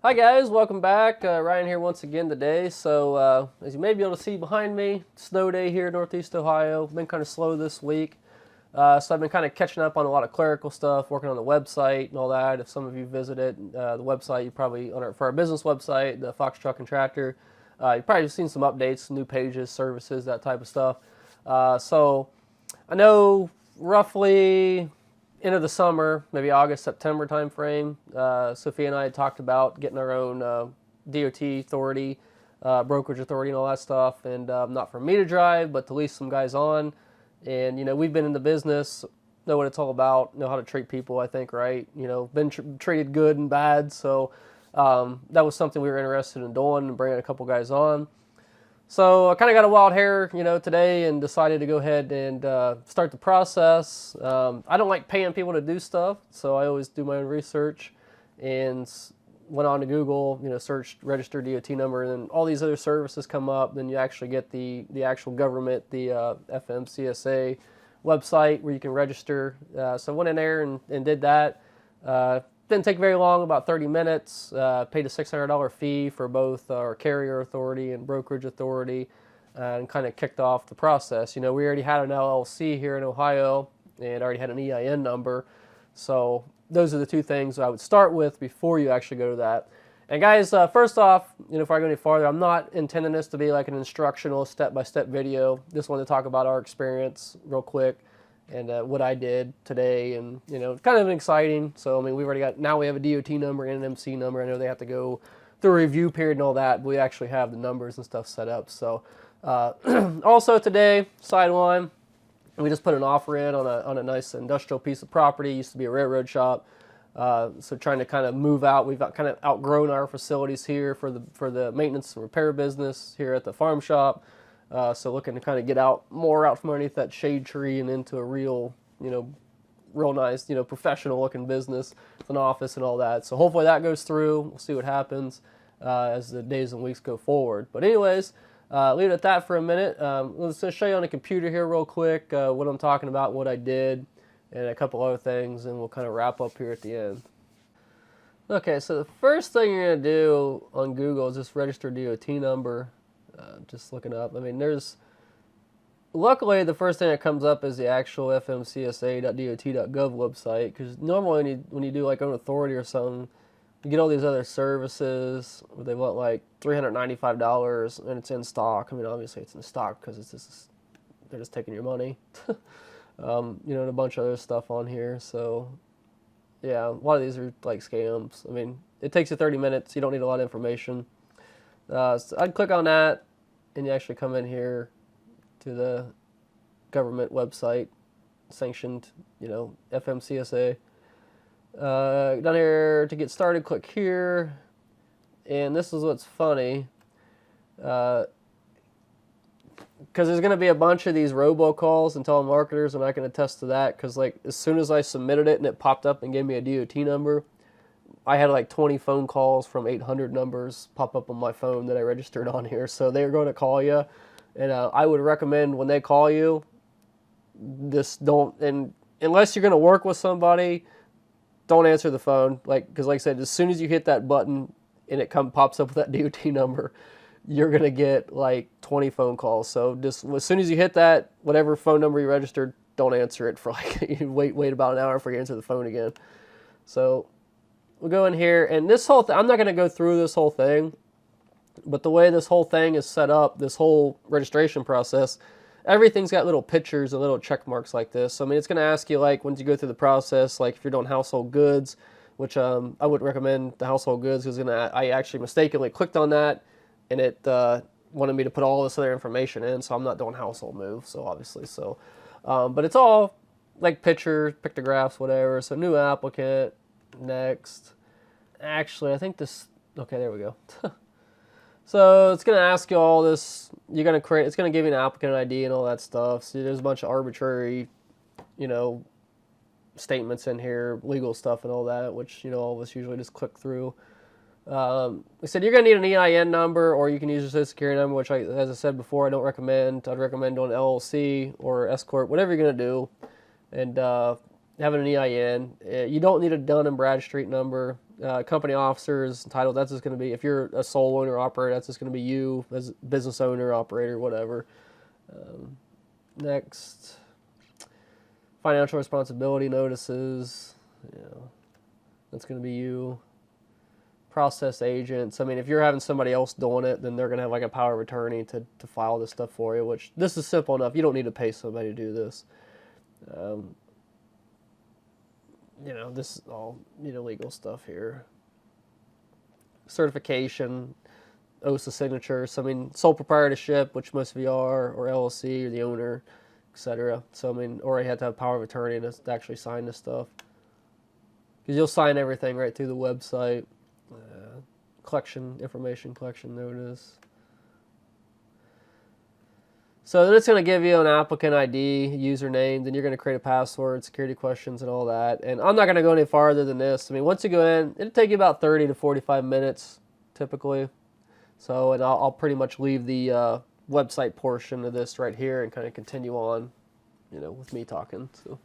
Hi guys, welcome back. Ryan here once again today. So as you may be able to see behind me, snow day here in Northeast Ohio. Been kind of slow this week. So I've been kind of catching up on a lot of clerical stuff, working on the website and all that. If some of you visited the website, you probably, for our business website, the Fox Truck and Tractor, you've probably seen some updates, new pages, services, that type of stuff. So I know roughly end of the summer, maybe August, September timeframe, Sophia and I had talked about getting our own DOT authority, brokerage authority, and all that stuff. And not for me to drive, but to lease some guys on. And we've been in the business, know what it's all about, know how to treat people. I think, right? Been treated good and bad. So that was something we were interested in doing and bringing a couple guys on. So I kind of got a wild hair, today and decided to go ahead and start the process. I don't like paying people to do stuff, so I always do my own research and went on to Google, searched registered DOT number, and then all these other services come up. Then you actually get the actual government, the FMCSA website where you can register. So I went in there and did that. Didn't take very long, about 30 minutes. Paid a $600 fee for both our carrier authority and brokerage authority, and kind of kicked off the process. We already had an LLC here in Ohio and already had an EIN number. So those are the two things I would start with before you actually go to that. And guys, first off, before I go any farther, I'm not intending this to be like an instructional step-by-step video. Just wanted to talk about our experience real quick and what I did today, and kind of exciting. So I mean, we have a DOT number and an MC number. I know they have to go through a review period and all that, but we actually have the numbers and stuff set up. So also today, side one, we just put an offer in on a nice industrial piece of property. It used to be a railroad shop. So trying to kind of move out. We've kind of outgrown our facilities here for the maintenance and repair business here at the farm shop. So looking to kind of get more out from underneath that shade tree and into a real nice, professional looking business with an office and all that. So hopefully that goes through. We'll see what happens as the days and weeks go forward. But anyways, leave it at that for a minute. Let's just show you on the computer here real quick what I'm talking about, what I did, and a couple other things, and we'll kind of wrap up here at the end. Okay, so the first thing you're going to do on Google is just register DOT number. Just looking up. I mean, luckily the first thing that comes up is the actual FMCSA.dot.gov website, because normally when you do like own authority or something, you get all these other services where they want like $395 and it's in stock. I mean, obviously it's in stock because they're just taking your money. And a bunch of other stuff on here. So yeah, a lot of these are like scams. I mean, it takes you 30 minutes. You don't need a lot of information. So I'd click on that, and you actually come in here to the government website, sanctioned, FMCSA. Down here to get started, click here, and this is what's funny, because there's going to be a bunch of these robocalls and telemarketers, and I can attest to that, because like as soon as I submitted it and it popped up and gave me a DOT number, I had like 20 phone calls from 800 numbers pop up on my phone that I registered on here. So they're going to call you. And I would recommend when they call you, unless you're going to work with somebody, don't answer the phone. Because like I said, as soon as you hit that button and it pops up with that DOT number, you're going to get like 20 phone calls. So just as soon as you hit that, whatever phone number you registered, don't answer it for wait about an hour before you answer the phone again. So we'll go in here, and this whole thing, I'm not going to go through this whole thing, but the way this whole thing is set up, this whole registration process, everything's got little pictures and little check marks like this. So, I mean, it's going to ask you, like, once you go through the process, like, if you're doing household goods, which I wouldn't recommend the household goods, because I actually mistakenly clicked on that, and it wanted me to put all this other information in, so I'm not doing household moves, so obviously. So, but it's all, like, pictures, pictographs, whatever. So, new applicant. Next. Actually, I think okay, there we go. So it's going to ask you all this. It's going to give you an applicant ID and all that stuff. So there's a bunch of arbitrary, statements in here, legal stuff and all that, which, all of us usually just click through. I said you're going to need an EIN number, or you can use your social security number, which, as I said before, I don't recommend. I'd recommend doing LLC or S Corp, whatever you're going to do. And having an EIN. You don't need a Dun and Bradstreet number. Company officers, title, that's just going to be, if you're a sole owner operator, that's just going to be you as business owner, operator, whatever. Next, financial responsibility notices, that's going to be you. Process agents. I mean, if you're having somebody else doing it, then they're going to have like a power of attorney to file this stuff for you, which this is simple enough. You don't need to pay somebody to do this. This is all, legal stuff here. Certification, OSA signatures. So, I mean, sole proprietorship, which most of you are, or LLC, or the owner, etc. So, I mean, or you have to have power of attorney to actually sign this stuff. Because you'll sign everything right through the website. Information collection notice. So then it's going to give you an applicant ID, username, then you're going to create a password, security questions, and all that. And I'm not going to go any farther than this. I mean, once you go in, it'll take you about 30 to 45 minutes, typically. So, and I'll pretty much leave the website portion of this right here and kind of continue on, with me talking. So,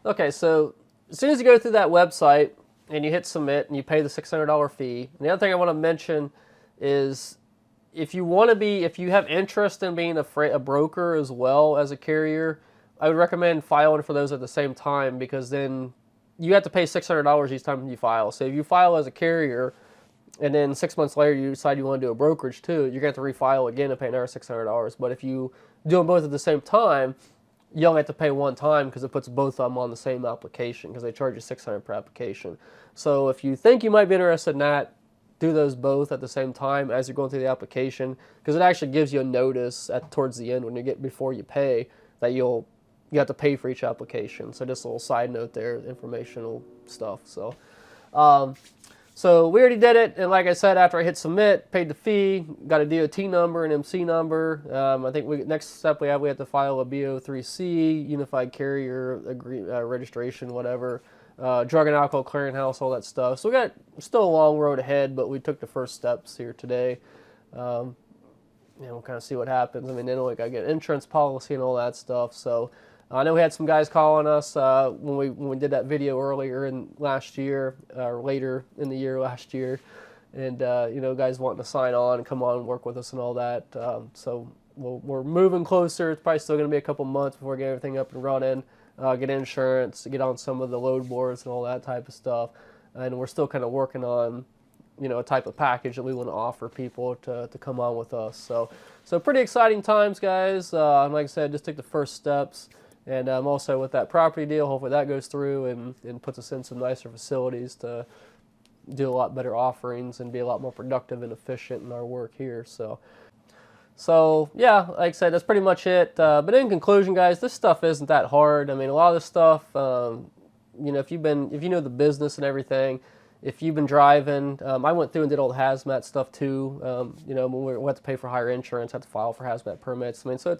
okay, so as soon as you go through that website and you hit submit and you pay the $600 fee, and the other thing I want to mention is, if you have interest in being a broker as well as a carrier, I would recommend filing for those at the same time, because then you have to pay $600 each time you file. So if you file as a carrier and then 6 months later you decide you want to do a brokerage too, you're going to have to refile again and pay another $600. But if you do them both at the same time, you only have to pay one time, because it puts both of them on the same application, because they charge you $600 per application. So if you think you might be interested in that, do those both at the same time as you're going through the application, because it actually gives you a notice towards the end when you get before you pay that you have to pay for each application. So just a little side note there, informational stuff. So we already did it, and like I said, after I hit submit, paid the fee, got a DOT number, an MC number. I think next step we have to file a BO3C, Unified Carrier registration, whatever. Drug and alcohol clearinghouse, all that stuff. So we got still a long road ahead, but we took the first steps here today. We'll kind of see what happens. I mean, then we got to get an insurance policy and all that stuff. So I know we had some guys calling us when we did that video earlier in last year, or later in the year last year, and guys wanting to sign on and come on and work with us and all that. So we're moving closer. It's probably still going to be a couple months before we get everything up and running. Get insurance, get on some of the load boards and all that type of stuff. And we're still kind of working on, a type of package that we want to offer people to come on with us. So pretty exciting times, guys. Like I said, just take the first steps. And also with that property deal, hopefully that goes through and puts us in some nicer facilities to do a lot better offerings and be a lot more productive and efficient in our work here. So yeah, like I said, that's pretty much it. But in conclusion, guys, this stuff isn't that hard. I mean, a lot of this stuff, if you know the business and everything, if you've been driving, I went through and did all the hazmat stuff too. When we had to pay for higher insurance, had to file for hazmat permits. I mean, so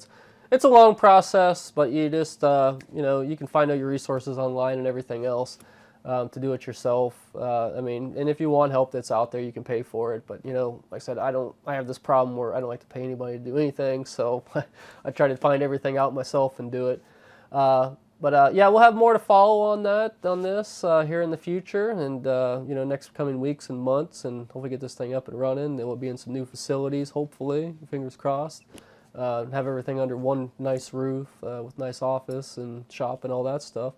it's a long process, but you just, you can find out your resources online and everything else. To do it yourself. And if you want help that's out there, you can pay for it. But, like I said, I have this problem where I don't like to pay anybody to do anything. So I try to find everything out myself and do it. But we'll have more to follow on this here in the future, and, next coming weeks and months, and hopefully get this thing up and running. Then we'll be in some new facilities, hopefully, fingers crossed. Have everything under one nice roof with nice office and shop and all that stuff.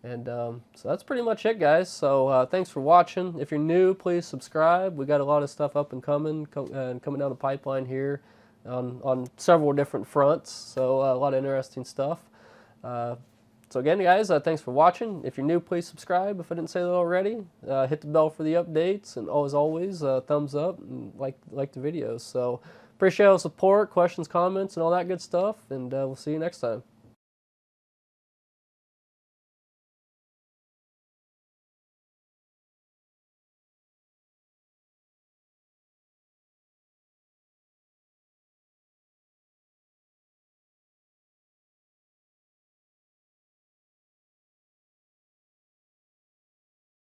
And so that's pretty much it, guys. So thanks for watching. If you're new, please subscribe. We got a lot of stuff up and coming down the pipeline here on several different fronts. So a lot of interesting stuff. So again, guys, thanks for watching. If you're new, please subscribe if I didn't say that already. Hit the bell for the updates, and as always, thumbs up and like the videos. So appreciate all the support, questions, comments, and all that good stuff. And we'll see you next time.